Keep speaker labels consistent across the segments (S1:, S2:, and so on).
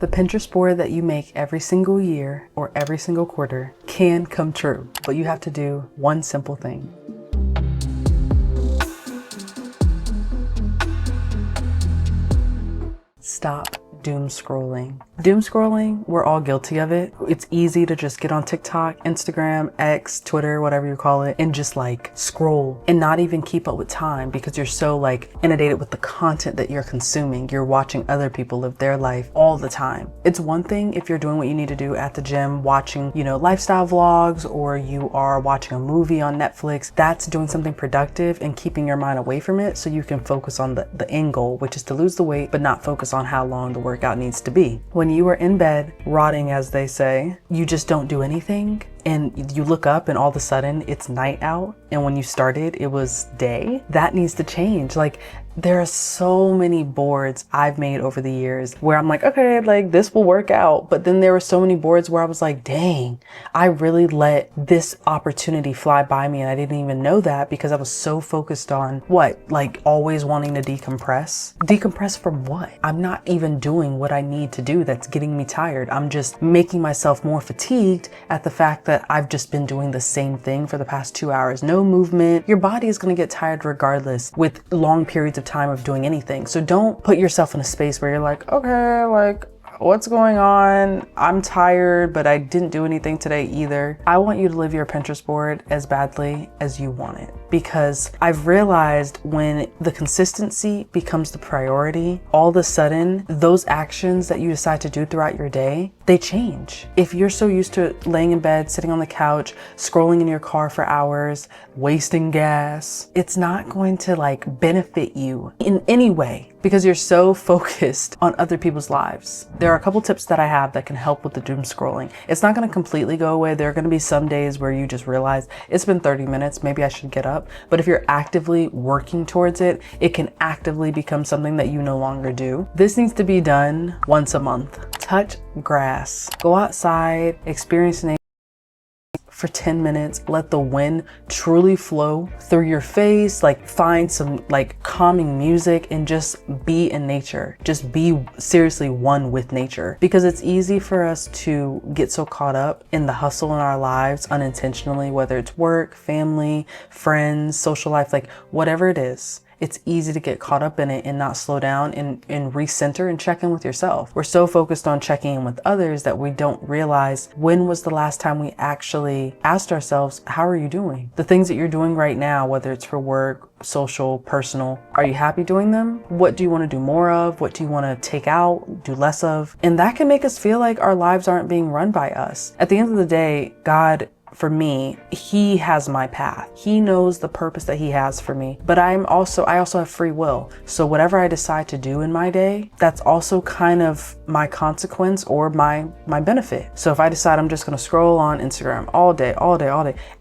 S1: The Pinterest board that you make every single year or every single quarter can come true, but you have to do one simple thing. Stop doom scrolling. Doom scrolling, we're all guilty of it. It's easy to just get on TikTok, Instagram, X, Twitter, whatever you call it, and just like scroll and not even keep up with time because you're so like inundated with the content that you're consuming. You're watching other people live their life all the time. It's one thing if you're doing what you need to do at the gym, watching, lifestyle vlogs, or you are watching a movie on Netflix. That's doing something productive and keeping your mind away from it so you can focus on the end goal, which is to lose the weight, but not focus on how long the workout needs to be. When you are in bed, rotting as they say, you just don't do anything, and you look up and all of a sudden it's night out, and when you started it was day. That needs to change. Like, there are so many boards I've made over the years where I'm like, okay, like this will work out. But then there were so many boards where I was like, dang, I really let this opportunity fly by me and I didn't even know that because I was so focused on like always wanting to decompress. Decompress from what? I'm not even doing what I need to do that's getting me tired. I'm just making myself more fatigued at the fact that I've just been doing the same thing for the past 2 hours. No movement. Your body is going to get tired regardless with long periods of time of doing anything. So don't put yourself in a space where you're like, okay, like what's going on? I'm tired, but I didn't do anything today either. I want you to live your Pinterest board as badly as you want it, because I've realized when the consistency becomes the priority, all of a sudden those actions that you decide to do throughout your day, they change. If you're so used to laying in bed, sitting on the couch, scrolling in your car for hours, wasting gas, it's not going to like benefit you in any way because you're so focused on other people's lives. There are a couple tips that I have that can help with the doom scrolling. It's not going to completely go away. There are going to be some days where you just realize it's been 30 minutes, maybe I should get up. But if you're actively working towards it, it can actively become something that you no longer do. This needs to be done once a month. Touch grass. Go outside, experience nature for 10 minutes, let the wind truly flow through your face, like find some like calming music and just be in nature. Just be seriously one with nature, because it's easy for us to get so caught up in the hustle in our lives unintentionally, whether it's work, family, friends, social life, like whatever it is. It's easy to get caught up in it and not slow down and recenter and check in with yourself. We're so focused on checking in with others that we don't realize when was the last time we actually asked ourselves, how are you doing? The things that you're doing right now, whether it's for work, social, personal, are you happy doing them? What do you want to do more of? What do you want to take out, do less of? And that can make us feel like our lives aren't being run by us. At the end of the day, God, for me, he has my path. He knows the purpose that he has for me, but I also have free will. So whatever I decide to do in my day, that's also kind of my consequence or my benefit. So if I decide I'm just going to scroll on Instagram all day,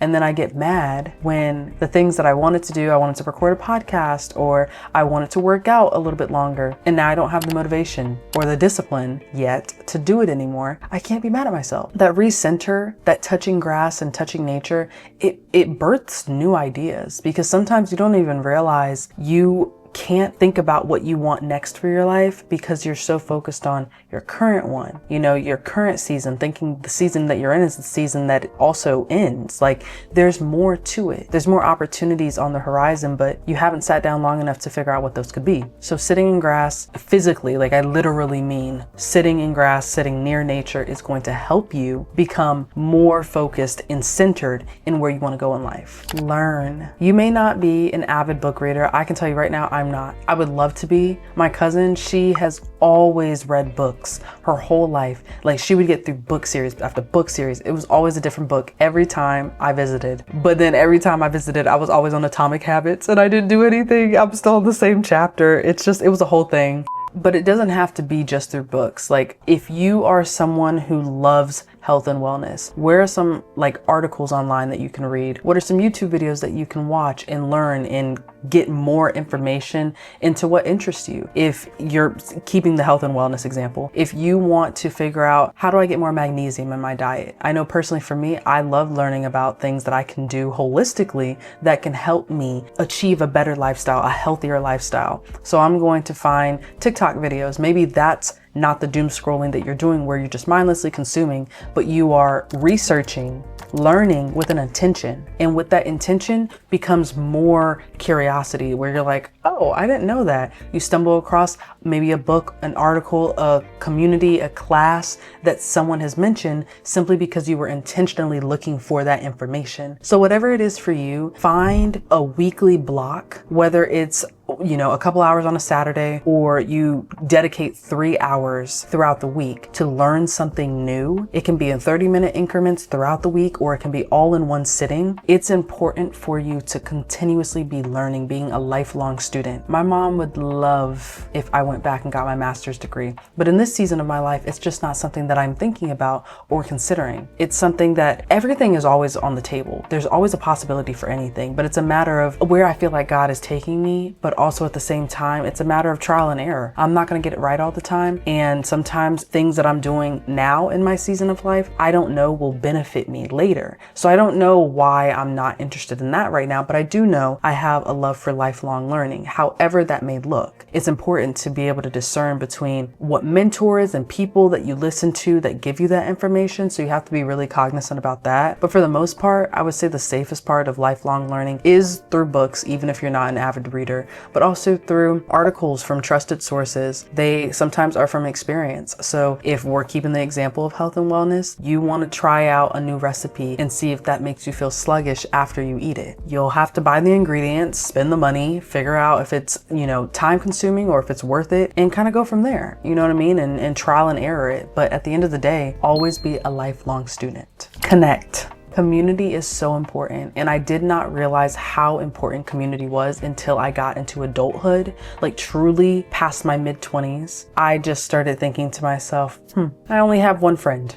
S1: and then I get mad when the things that I wanted to do, I wanted to record a podcast or I wanted to work out a little bit longer, and now I don't have the motivation or the discipline yet to do it anymore, I can't be mad at myself. That recenter, that touching grass and touching nature, it births new ideas, because sometimes you don't even realize you can't think about what you want next for your life because you're so focused on your current one, your current season, thinking the season that you're in is the season that also ends. Like, there's more to it. There's more opportunities on the horizon, but you haven't sat down long enough to figure out what those could be. So sitting in grass physically, like I literally mean sitting in grass, sitting near nature, is going to help you become more focused and centered in where you want to go in life. Learn. You may not be an avid book reader. I can tell you right now, I'm not. I would love to be. My cousin, she has always read books her whole life. Like, she would get through book series after book series. It was always a different book every time I visited. But then every time I visited, I was always on Atomic Habits and I didn't do anything. I'm still in the same chapter. It was a whole thing. But it doesn't have to be just through books. Like, if you are someone who loves health and wellness, where are some like articles online that you can read? What are some YouTube videos that you can watch and learn and get more information into what interests you? If you're keeping the health and wellness example, if you want to figure out, how do I get more magnesium in my diet? I know personally for me, I love learning about things that I can do holistically that can help me achieve a better lifestyle, a healthier lifestyle. So I'm going to find TikTok videos. Maybe that's not the doom scrolling that you're doing where you're just mindlessly consuming, but you are researching, learning with an intention. And with that intention becomes more curiosity where you're like, oh, I didn't know that. You stumble across maybe a book, an article, a community, a class that someone has mentioned simply because you were intentionally looking for that information. So whatever it is for you, find a weekly block, whether it's a couple hours on a Saturday, or you dedicate 3 hours throughout the week to learn something new. It can be in 30-minute increments throughout the week, or it can be all in one sitting. It's important for you to continuously be learning, being a lifelong student. My mom would love if I went back and got my master's degree, but in this season of my life, it's just not something that I'm thinking about or considering. It's something that everything is always on the table. There's always a possibility for anything, but it's a matter of where I feel like God is taking me, but also at the same time, it's a matter of trial and error. I'm not going to get it right all the time. And sometimes things that I'm doing now in my season of life, I don't know will benefit me later. So I don't know why I'm not interested in that right now, but I do know I have a love for lifelong learning, however that may look. It's important to be able to discern between what mentors and people that you listen to that give you that information. So you have to be really cognizant about that. But for the most part, I would say the safest part of lifelong learning is through books, even if you're not an avid reader, but also through articles from trusted sources. They sometimes are from experience. So if we're keeping the example of health and wellness, you want to try out a new recipe and see if that makes you feel sluggish after you eat it. You'll have to buy the ingredients, spend the money, figure out if it's, time consuming or if it's worth it, and kind of go from there. You know what I mean? And trial and error it. But at the end of the day, always be a lifelong student. Connect. Community is so important, and I did not realize how important community was until I got into adulthood, like truly past my mid-20s. I just started thinking to myself, I only have one friend.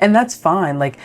S1: And that's fine. Like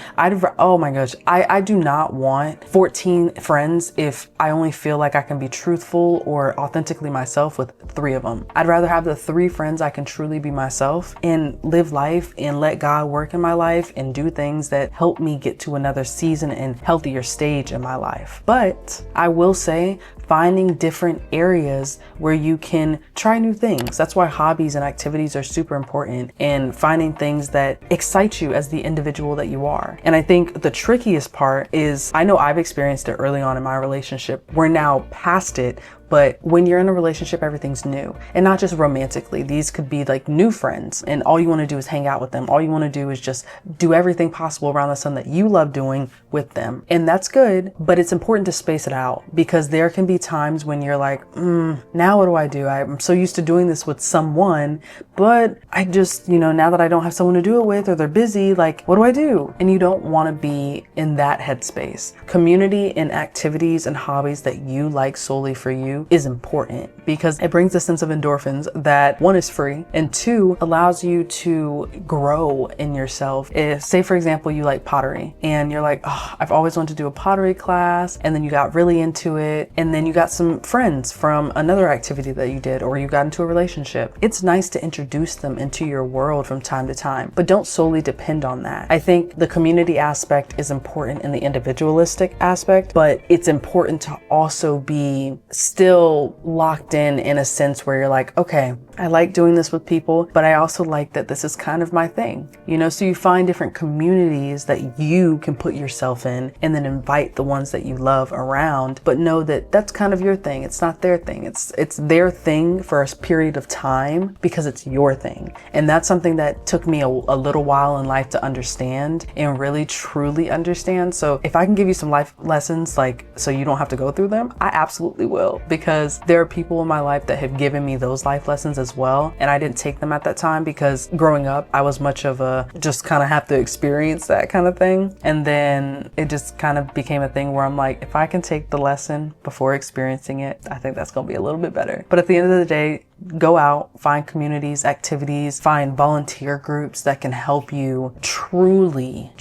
S1: oh my gosh, I do not want 14 friends if I only feel like I can be truthful or authentically myself with 3 of them. I'd rather have the 3 friends I can truly be myself and live life and let God work in my life and do things that help me get to another season and healthier stage in my life. But I will say, finding different areas where you can try new things. That's why hobbies and activities are super important, and finding things that excite you as the individual that you are. And I think the trickiest part is, I know I've experienced it early on in my relationship. We're now past it, but when you're in a relationship, everything's new, and not just romantically. These could be like new friends, and all you want to do is hang out with them. All you want to do is just do everything possible around the sun that you love doing with them. And that's good, but it's important to space it out, because there can be times when you're like, now what do I do? I'm so used to doing this with someone, but I just, now that I don't have someone to do it with, or they're busy, like, what do I do? And you don't want to be in that headspace. Community and activities and hobbies that you like solely for you is important, because it brings a sense of endorphins that, 1, is free, and 2, allows you to grow in yourself. If, say for example, you like pottery and you're like, oh, I've always wanted to do a pottery class, and then you got really into it, and then you got some friends from another activity that you did, or you got into a relationship. It's nice to introduce them into your world from time to time, but don't solely depend on that. I think the community aspect is important in the individualistic aspect, but it's important to also be still locked in a sense where you're like, okay, I like doing this with people, but I also like that this is kind of my thing, so you find different communities that you can put yourself in, and then invite the ones that you love around, but know that that's kind of your thing. It's not their thing. It's their thing for a period of time, because it's your thing. And that's something that took me a little while in life to understand and really truly understand. So if I can give you some life lessons, like, so you don't have to go through them, I absolutely will, because there are people in my life that have given me those life lessons as well, and I didn't take them at that time, because growing up I was much of a just kind of have to experience that kind of thing, and then it just kind of became a thing where I'm like, if I can take the lesson before experiencing it, I think that's gonna be a little bit better. But at the end of the day, go out, find communities, activities, find volunteer groups that can help you truly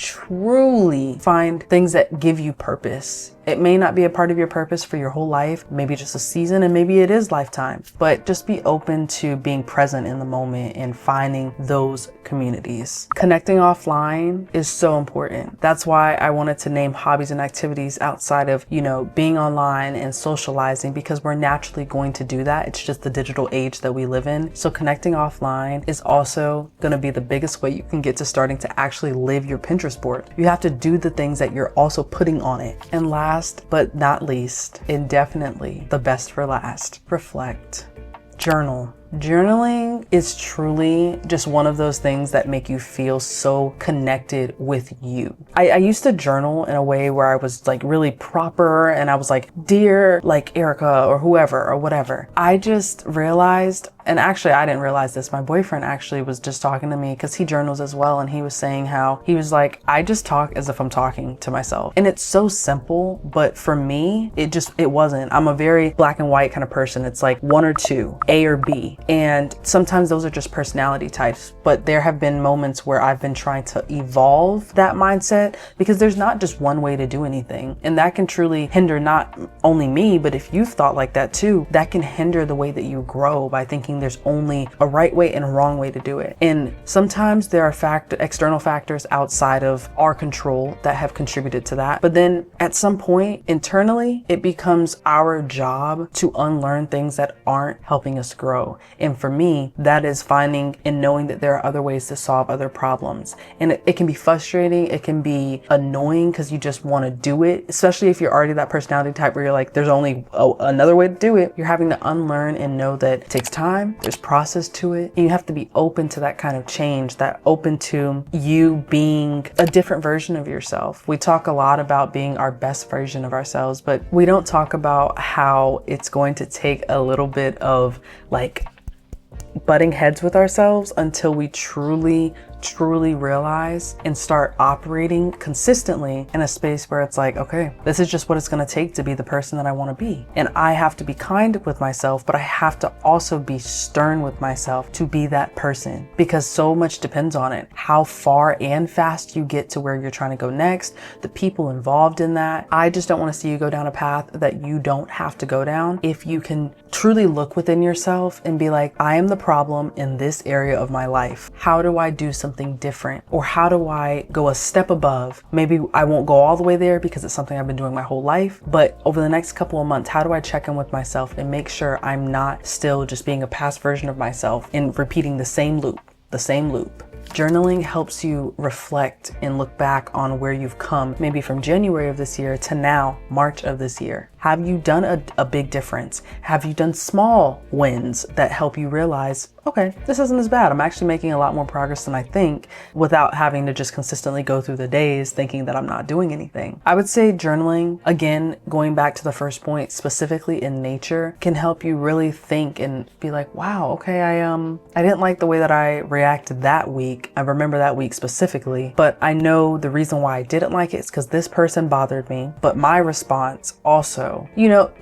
S1: find things that give you purpose. It may not be a part of your purpose for your whole life, maybe just a season, and maybe it is lifetime, but just be open to being present in the moment and finding those communities. Connecting offline is so important. That's why I wanted to name hobbies and activities outside of, being online and socializing, because we're naturally going to do that. It's just the digital age age that we live in. So connecting offline is also going to be the biggest way you can get to starting to actually live your Pinterest board. You have to do the things that you're also putting on it. And last but not least, and definitely the best for last, reflect. Journal. Journaling is truly just one of those things that make you feel so connected with you. I used to journal in a way where I was like really proper and I was like, dear like Erica or whoever or whatever. I just realized, and actually I didn't realize this, my boyfriend actually was just talking to me because he journals as well, and he was saying how he was like, I just talk as if I'm talking to myself. And it's so simple, but for me, it wasn't. I'm a very black and white kind of person. It's like one or two, A or B. And sometimes those are just personality types, but there have been moments where I've been trying to evolve that mindset, because there's not just one way to do anything. And that can truly hinder not only me, but if you've thought like that too, that can hinder the way that you grow by thinking there's only a right way and a wrong way to do it. And sometimes there are external factors outside of our control that have contributed to that. But then at some point internally, it becomes our job to unlearn things that aren't helping us grow. And for me, that is finding and knowing that there are other ways to solve other problems. And it can be frustrating. It can be annoying because you just want to do it, especially if you're already that personality type where you're like, there's only another way to do it. You're having to unlearn and know that it takes time. There's process to it. And you have to be open to that kind of change, that open to you being a different version of yourself. We talk a lot about being our best version of ourselves, but we don't talk about how it's going to take a little bit of like butting heads with ourselves until we truly realize and start operating consistently in a space where it's like, okay, this is just what it's going to take to be the person that I want to be. And I have to be kind with myself, but I have to also be stern with myself to be that person, because so much depends on it. How far and fast you get to where you're trying to go next, the people involved in that. I just don't want to see you go down a path that you don't have to go down. If you can truly look within yourself and be like, I am the problem in this area of my life. How do I do something different? Or how do I go a step above? Maybe I won't go all the way there because it's something I've been doing my whole life, but over the next couple of months, how do I check in with myself and make sure I'm not still just being a past version of myself and repeating the same loop? Journaling helps you reflect and look back on where you've come, maybe from January of this year to now, March of this year. Have you done a big difference? Have you done small wins that help you realize, okay, this isn't as bad. I'm actually making a lot more progress than I think, without having to just consistently go through the days thinking that I'm not doing anything. I would say journaling, again, going back to the first point, specifically in nature, can help you really think and be like, wow, okay, I didn't like the way that I reacted that week. I remember that week specifically, but I know the reason why I didn't like it is because this person bothered me, but my response also,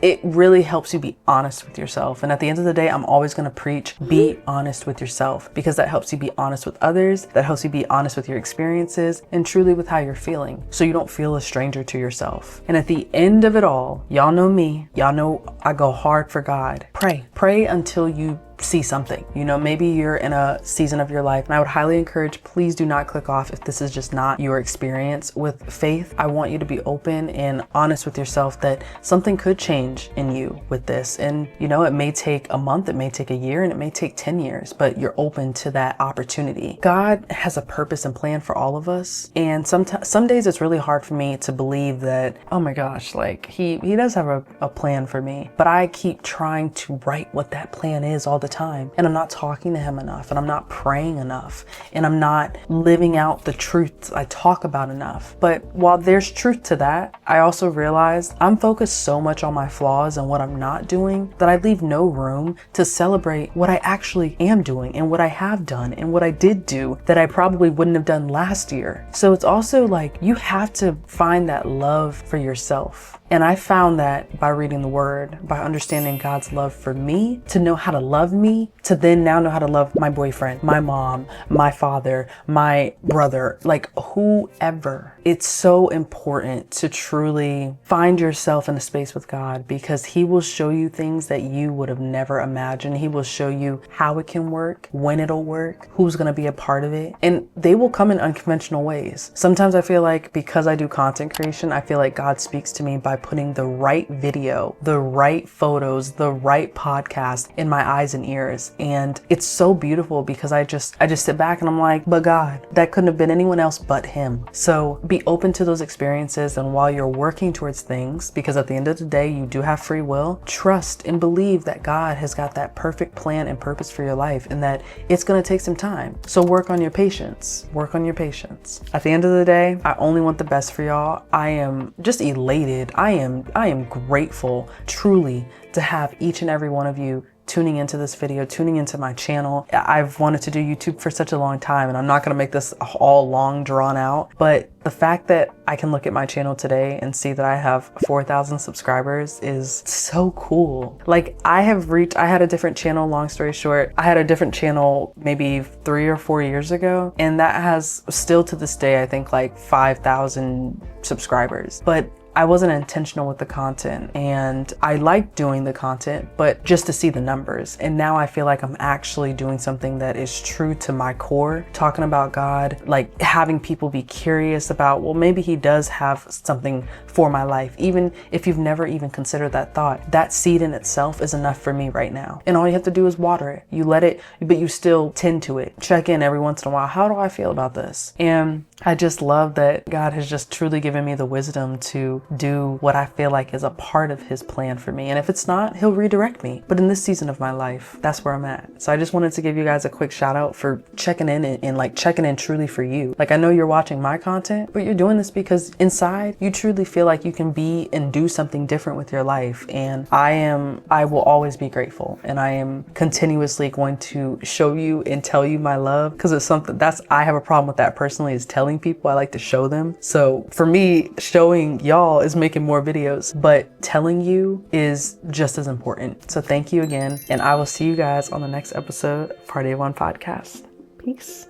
S1: it really helps you be honest with yourself. And at the end of the day, I'm always going to preach, be honest with yourself, because that helps you be honest with others. That helps you be honest with your experiences and truly with how you're feeling, so you don't feel a stranger to yourself. And at the end of it all, y'all know me, y'all know I go hard for God. Pray until you see something. Maybe you're in a season of your life, and I would highly encourage, please do not click off if this is just not your experience with faith. I want you to be open and honest with yourself that something could change in you with this. And it may take a month, it may take a year, and it may take 10 years, but you're open to that opportunity. God has a purpose and plan for all of us. And some days it's really hard for me to believe that, oh my gosh, like he does have a plan for me, but I keep trying to write what that plan is all the time, and I'm not talking to him enough, and I'm not praying enough, and I'm not living out the truths I talk about enough. But while there's truth to that, I also realized I'm focused so much on my flaws and what I'm not doing that I leave no room to celebrate what I actually am doing and what I have done and what I did do that I probably wouldn't have done last year. So it's also like you have to find that love for yourself. And I found that by reading the word, by understanding God's love for me, to know how to love me to then now know how to love my boyfriend, my mom, my father, my brother, like whoever. It's so important to truly find yourself in a space with God, because he will show you things that you would have never imagined. He will show you how it can work, when it'll work, who's going to be a part of it. And they will come in unconventional ways. Sometimes I feel like because I do content creation, I feel like God speaks to me by putting the right video, the right photos, the right podcast in my eyes and ears. And it's so beautiful because I just sit back and I'm like, but God, that couldn't have been anyone else but him. So be open to those experiences. And while you're working towards things, because at the end of the day, you do have free will, trust and believe that God has got that perfect plan and purpose for your life, and that it's going to take some time. So work on your patience. Work on your patience. At the end of the day, I only want the best for y'all. I am just elated. I am grateful truly to have each and every one of you tuning into this video, tuning into my channel. I've wanted to do YouTube for such a long time, and I'm not going to make this all long drawn out, but the fact that I can look at my channel today and see that I have 4,000 subscribers is so cool. Like I had a different channel, long story short, I had a different channel maybe 3 or 4 years ago, and that has still to this day, I think like 5,000 subscribers. But I wasn't intentional with the content, and I liked doing the content, but just to see the numbers. And now I feel like I'm actually doing something that is true to my core, talking about God, like having people be curious about, well, maybe he does have something for my life. Even if you've never even considered that thought, that seed in itself is enough for me right now. And all you have to do is water it. You let it, but you still tend to it. Check in every once in a while. How do I feel about this? And I just love that God has just truly given me the wisdom to do what I feel like is a part of his plan for me. And if it's not, he'll redirect me. But in this season of my life, that's where I'm at. So I just wanted to give you guys a quick shout out for checking in and like checking in truly for you. Like I know you're watching my content, but you're doing this because inside you truly feel like you can be and do something different with your life. And I will always be grateful. And I am continuously going to show you and tell you my love, because it's something I have a problem with that personally, is telling people. I like to show them. So for me, showing y'all is making more videos, but telling you is just as important. So thank you again, and I will see you guys on the next episode of Part A1 Podcast. Peace.